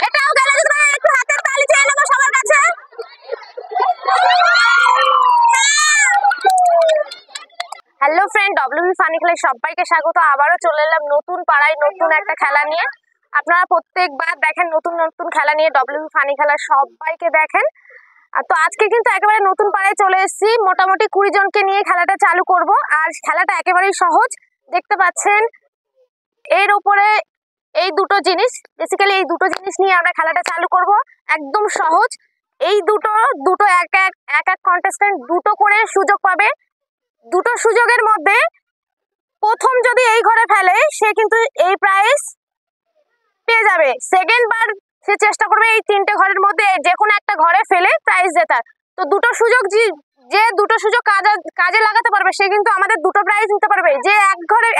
এটাও গেল, যদি একটু হাতের তালি চেয়ে নেবো সবার কাছে। হ্যালো ফ্রেন্ড, ডব্লিউবি ফানি খেলায় সবাইকে স্বাগত। আবারও চলে এলাম নতুন পাড়ায় নতুন একটা খেলা নিয়ে। আপনারা প্রত্যেকবার দেখেন নতুন নতুন খেলা নিয়ে ডব্লিউবি ফানি খেলা, সবাইকে দেখেন। তো আজকে কিন্তু একেবারে নতুন পাড়ায় চলে এসেছি, মোটামুটি 20 জনকে নিয়ে খেলাটা চালু করব। আর খেলাটা একেবারেই সহজ, দেখতে পাচ্ছেন এর উপরে এই দুটো জিনিস, বেসিক্যালি এই দুটো জিনিস নিয়ে আমরা খেলাটা চালু করব। একদম সহজ। এই দুটো এক এক কন্টেস্ট্যান্ট দুটো করে সুযোগ পাবে। দুটো সুযোগের মধ্যে প্রথম যদি এই ঘরে ফেলে সে কিন্তু এই প্রাইজ পেয়ে যাবে। সেকেন্ড বার সে চেষ্টা করবে এই তিনটে ঘরের মধ্যে যে কোনো একটা ঘরে ফেলে প্রাইজ জেতার। তো দুটো সুযোগ, যে দুটো সুযোগ কাজে লাগাতে পারবে সে কিন্তু আমাদের দুটো প্রাইজ নিতে পারবে। যে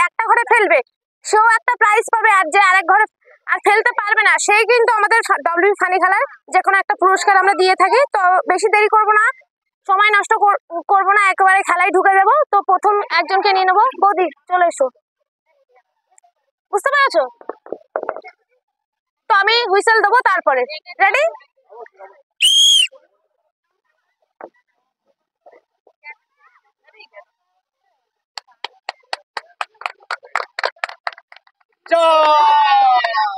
একটা ঘরে ফেলবে সেও একটা প্রাইজ পাবে, আর যে আরেক ঘরে আর ফেলতে পারবে না সেই কিন্তু আমাদের ডব্লিউবি ফানি খেলার যে কোনো একটা পুরস্কার আমরা দিয়ে থাকি। তো বেশি দেরি করব না, সময় নষ্ট করবো না, একেবারে খেলায় ঢুকে যাবো। তো প্রথম একজনকে নিয়ে নেবো। বৌদি চলে এসো, বুঝতে পেরেছো? তো আমি হুইসেল দেবো, তারপরে রেডি?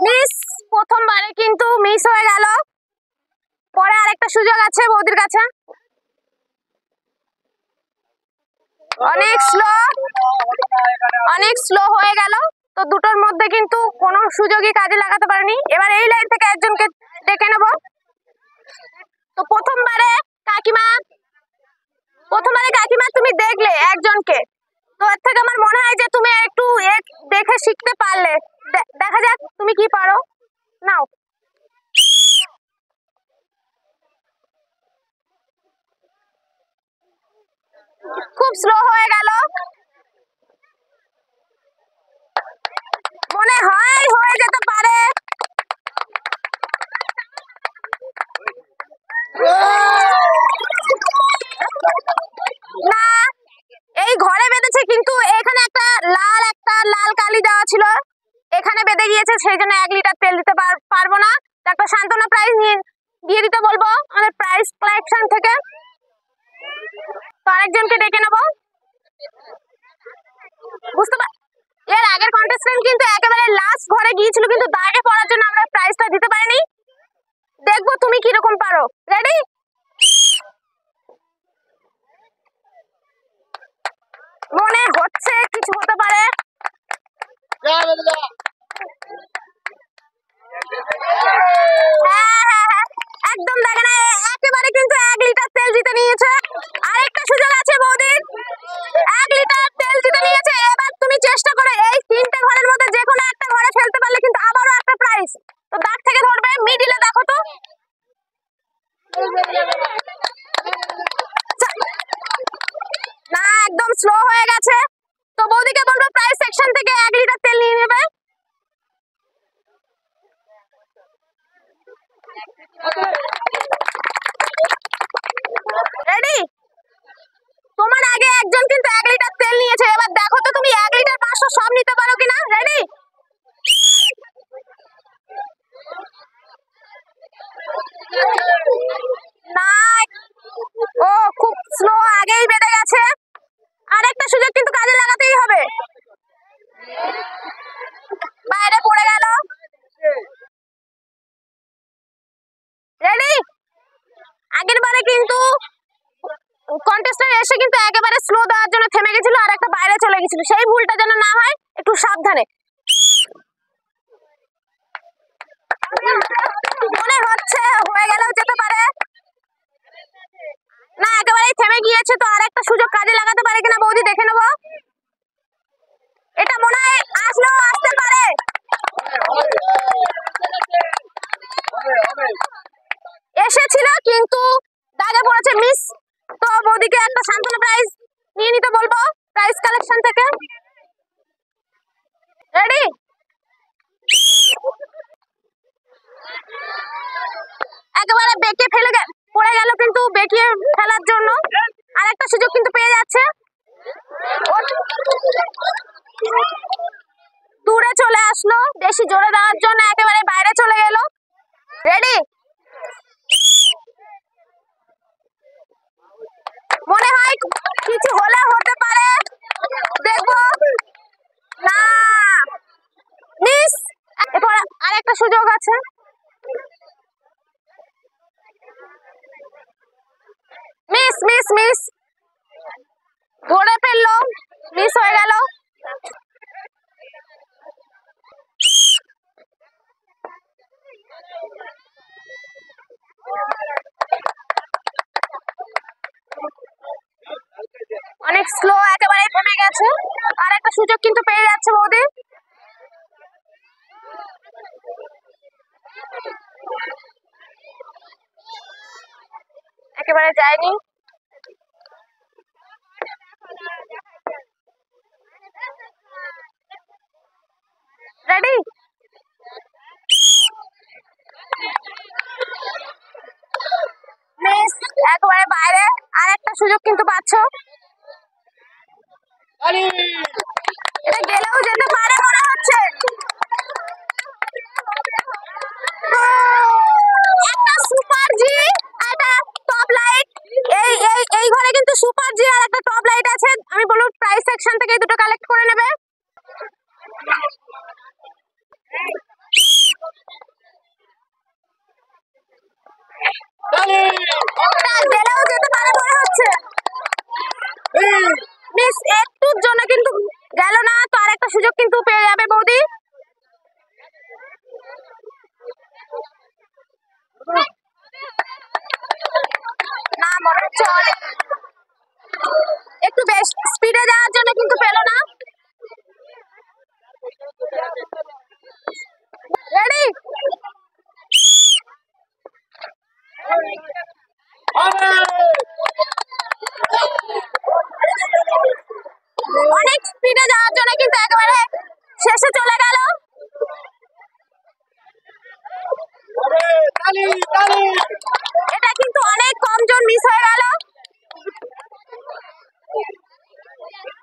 মিস, প্রথমবারে কিন্তু মিস হয়ে গেল। পরে আরেকটা সুযোগ আছে বৌদির কাছে। অনেক স্লো হয়ে গেল। তো দুটোর মধ্যে কিন্তু কোনো সুযোগই কাজে লাগাতে পারেনি। এবার এই লাইন থেকে একজনকে ডেকে নেব। তো প্রথমবারে কাকিমা তুমি দেখলে একজনকে, তো এর থেকে আমার মনে হয় যে তুমি একটু দেখে শিখতে পারলে। দেখা যাক তুমি কি পারো। নাও। খুব স্লো হয়ে গেল, মনে হয় হয়ে যেতে পারে। না, এই ঘরে বেঁধেছে, কিন্তু এখানে একটা লাল কালি দেওয়া ছিল, এখানে বেঁধে গিয়েছে, সেই জন্য 1 লিটার তেল দিতে পারবো না। একটা সান্ত্বনা প্রাইজ দিয়ে দিতে বলবো আমাদের প্রাইজ কালেকশন থেকে। তো আরেকজনকে ডেকে নেবো। বুঝতে পার, এর আগের কন্টেস্ট্যান্ট কিন্তু একেবারে লাস্ট ঘরে গিয়েছিল, কিন্তু দাগে পড়ার জন্য আমরা প্রাইজটা দিতে পারিনি। দেখবো তুমি কিরকম পারো। রেডি? মনে হচ্ছে কিছু হতে পারে। একদম দেখে না, একেবারে কিন্তু 1 লিটার তেল জিতে নিয়েছে। আরেকটা সুযোগ আছে বৌদির, 1 লিটার তেল জিতে নিয়েছে। এবার তুমি চেষ্টা করো এই তিনটে ঘরের মধ্যে যে কোনো একটা ঘরে ফেলতে পারলে কিন্তু আবারও একটা প্রাইজ। তো দাগ থেকে ধরবে, মিডিলে দেখো তো। না, একদম স্লো হয়ে গেছে। তো বৌদিকে বলবো প্রাইস সেকশন থেকে 1 লিটার তেল নিয়ে নেবে। রেডি? তোমার আগে একজন কিন্তু 1 লিটার তেল নিয়েছে। এবার দেখো তো তুমি 1 লিটার 500 সব নিতে পারো কিনা। রেডি? না, ও খুব স্লো, আগেই বেঁধে গেছে। আরেকটা সুযোগ কিন্তু কাজে লাগাতেই হবে। বাইরে পড়ে গেল। রেডি? আগের বারে কিন্তু কন্টেস্ট্যান্ট এসে কিন্তু একেবারে স্লো দেওয়ার জন্য থেমে গেছিল, আর একটা বাইরে চলে গেছিল। সেই ভুলটা যেন না হয়, একটু সাবধানে। মনে হচ্ছে হয়ে গেলেও যেতে পারে। না, একেবারেই থেমে গিয়েছে। তো আরেকটা সুযোগ কাজে লাগাতে পারে কিনা বৌদি দেখে নেবো। এটা মনে হয় আসলেও আসতে পারে। এসেছিল কিন্তু দাগে পড়েছে, মিস। তো বৌদিকে একটা সান্ত্বনা প্রাইজ নিয়ে নিতে বলবো প্রাইজ কালেকশন থেকে। রেডি? একেবারে বেঁকে পড়ে গেল, কিন্তু বেঁকিয়ে ফেলার জন্য আরেকটা সুযোগ কিন্তু পেয়ে যাচ্ছে। দূরে চলে আসলো, বেশি জোরে জোরে দেওয়ার জন্য একেবারে বাইরে চলে গেল। রেডি? মনে হয় কিছু হলে হতে পারে, দেখবো। না, মিস। এরপর আরেকটা সুযোগ আছে। মিস মিস মিস, ধরে ফেললো, মিস হয়ে গেল। অনেক স্লো, একেবারে থেমে গেছে। আর একটা সুযোগ কিন্তু পেয়ে যাচ্ছে বৌদি। একেবারে যায়নি। রেডি? মিস, একেবারে বাইরে। আর একটা সুযোগ কিন্তু পাচ্ছ। এটা গেলেও যেতে পারে মনে হচ্ছে। একটা সুপার জি, একটা টপ লাইট। এই ঘরে কিন্তু সুপার জি আর একটা টপ লাইট আছে। আমি বলবো প্রাইস সেকশন থেকে এই দুটো কালেক্ট করে নেবে। গেলেও যেতে পারে মনে হচ্ছে। মিস, একটুর জন্য কিন্তু গেল না। তো আরেকটা সুযোগ কিন্তু পেয়ে যাবে বৌদি। না, মনে হচ্ছে একটু বেশ স্পিডে যাওয়ার জন্য কিন্তু পেল না। রেডি? অনেক স্পিডে যাওয়ার জন্য কিন্তু একেবারে শেষে চলে গেল। এটা কিন্তু অনেক কম জন মিস হয়ে গেল।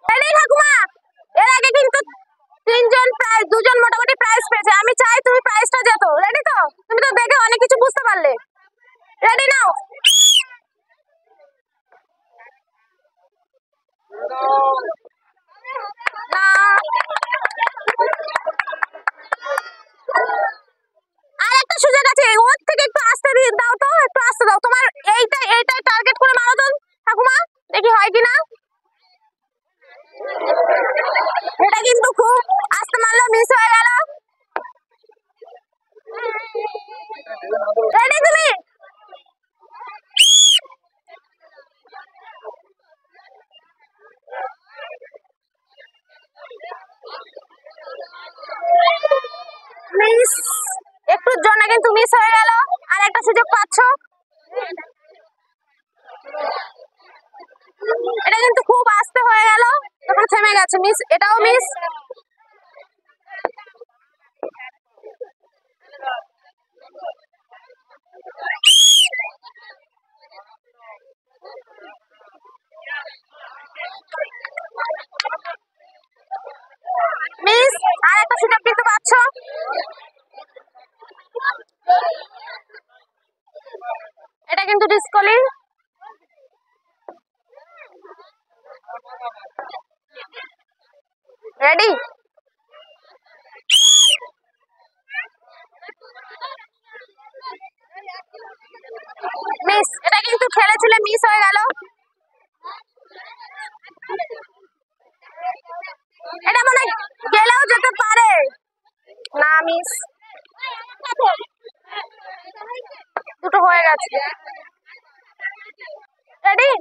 রেডি ঠাকুমা? এর আগে কিন্তু তিনজন প্রাইজ, দুজন মোটামুটি প্রাইজ পেয়েছে। আমি চাই তুমি প্রাইজটা যেত। রেডি তো? তুমি তো দেখে অনেক কিছু বুঝতে পারলে। রেডি নাও? না, আর একটা সুযোগ আছে। ওর থেকে একটু আস্তে দিয়ে দাও তো, একটু আস্তে দাও। তোমার এইটাই টার্গেট করে মারো তো ঠাকুমা, দেখি হয় কিনা। এটা কিন্তু খুব আস্তে মারলো, মিস হয়ে গেল। রেডি তুমি? মিস, একটুর জন্য কিন্তু মিস হয়ে গেল। আর একটা সুযোগ পাচ্ছ। এটা কিন্তু খুব আস্তে হয়ে গেল, তখন থেমে গেছে। মিস, এটাও মিস। মিস, আর একটা সুযোগ কিন্তু পাচ্ছ। এটা কিন্তু ডিসকলি। রেডি? মিস, এটা কিন্তু খেলেছিলে, মিস হয়ে গেল। এটা মনে গেলেও যেতে পারে। না, মিস। দুটো হয়ে গেছে। রেডি?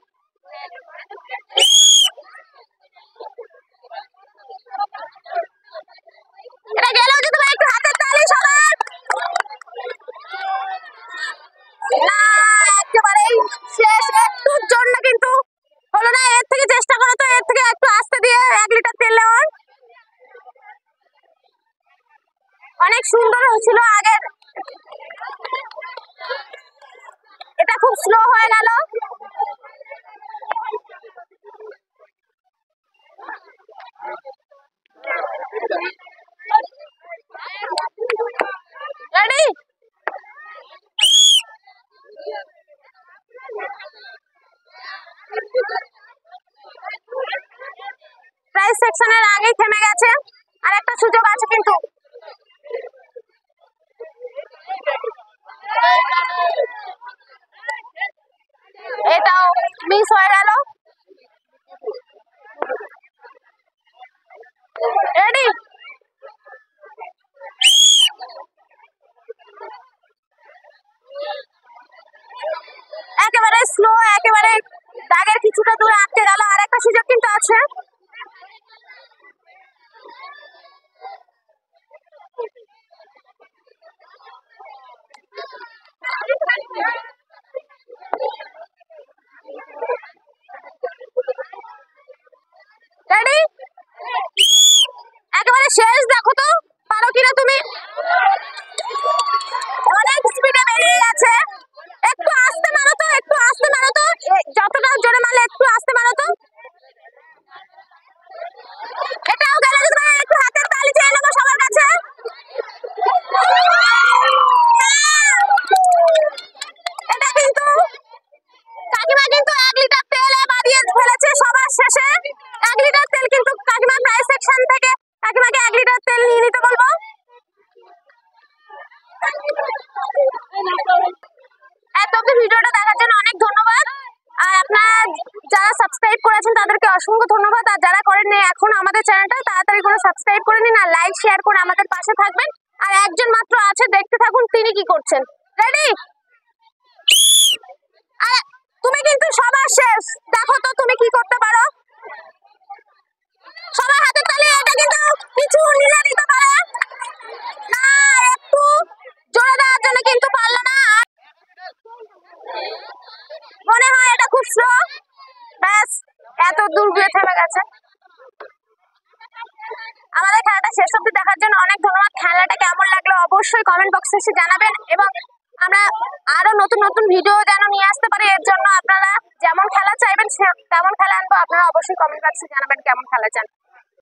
এটা গেলেও যেতে পারে। একটু হাতের তালি সবার। না, একেবারেই শেষ। একটুর জন্য কিন্তু হলো না। এর থেকে চেষ্টা করো তো, এর থেকে একটু আস্তে দিয়ে 1 লিটার তেল নেওয়ার। অনেক সুন্দর হয়েছিল আগের, এটা খুব স্লো হয়ে গেল। সেকশনের আগেই থেমে গেছে, আর একটা সুযোগ আছে কিন্তু। এটাও মিস হয়ে গেল। রেডি, একেবারে স্লো, একেবারে দাগের কিছুটা দূরে আটকে গেল। আর একটা সুযোগ কিন্তু আছে। রেডি, একেবারে শেষ, দেখো তো পারো কিনা তুমি। অনেক স্পিডে বেরিয়ে গেছে। একটু আস্তে মারো তো, একটু আস্তে মারো তো, যতটা জোরে মারলে একটু আস্তে মারো তো। এটাও গেল, যদি একটু হাতের তালি চেয়ে নেবো সবার কাছে। এটা কিন্তু কাকিমা কিন্তু 1 লিটার তেলে বাড়িয়ে ফেলেছে সবার শেষে। 1 লিটার তেল কিন্তু কাকিমা প্রাইস সেকশন থেকে কাকিমাকে 1 লিটার তেল নিয়ে নিতে বলবো। এত অব্দি ভিডিওটা দেখার জন্য অনেক ধন্যবাদ। আর আপনারা যারা সাবস্ক্রাইব করেছেন তাদেরকে অসংখ্য ধন্যবাদ। আর যারা করেননি এখন আমাদের চ্যানেলটা তাড়াতাড়ি করে সাবস্ক্রাইব করে নিন আর লাইক শেয়ার করে আমাদের পাশে থাকবেন। আর একজন মাত্র আছে, দেখতে থাকুন তিনি কি করছেন। রেডি, আর তুমি কিন্তু সবার শেষ, দেখো তো তুমি কি করতে পারো। সবার হাতে তালি। এটা কিন্তু কিছু নিজে দিতে পারে না, একটু জোরে দেওয়ার জন্য কিন্তু পারলো না। মনে হয় এটা খুব স্লো। ব্যাস, এত দূর গিয়ে থেমে গেছে। আমাদের খেলাটা শেষ অবধি দেখার জন্য অনেক ধন্যবাদ। খেলাটা কেমন লাগলো অবশ্যই কমেন্ট বক্সে এসে জানাবেন, এবং আমরা আরো নতুন নতুন ভিডিও যেন নিয়ে আসতে পারি এর জন্য আপনারা যেমন খেলা চাইবেন তেমন খেলা আনবো। আপনারা অবশ্যই কমেন্ট বক্সে জানাবেন কেমন খেলা চান।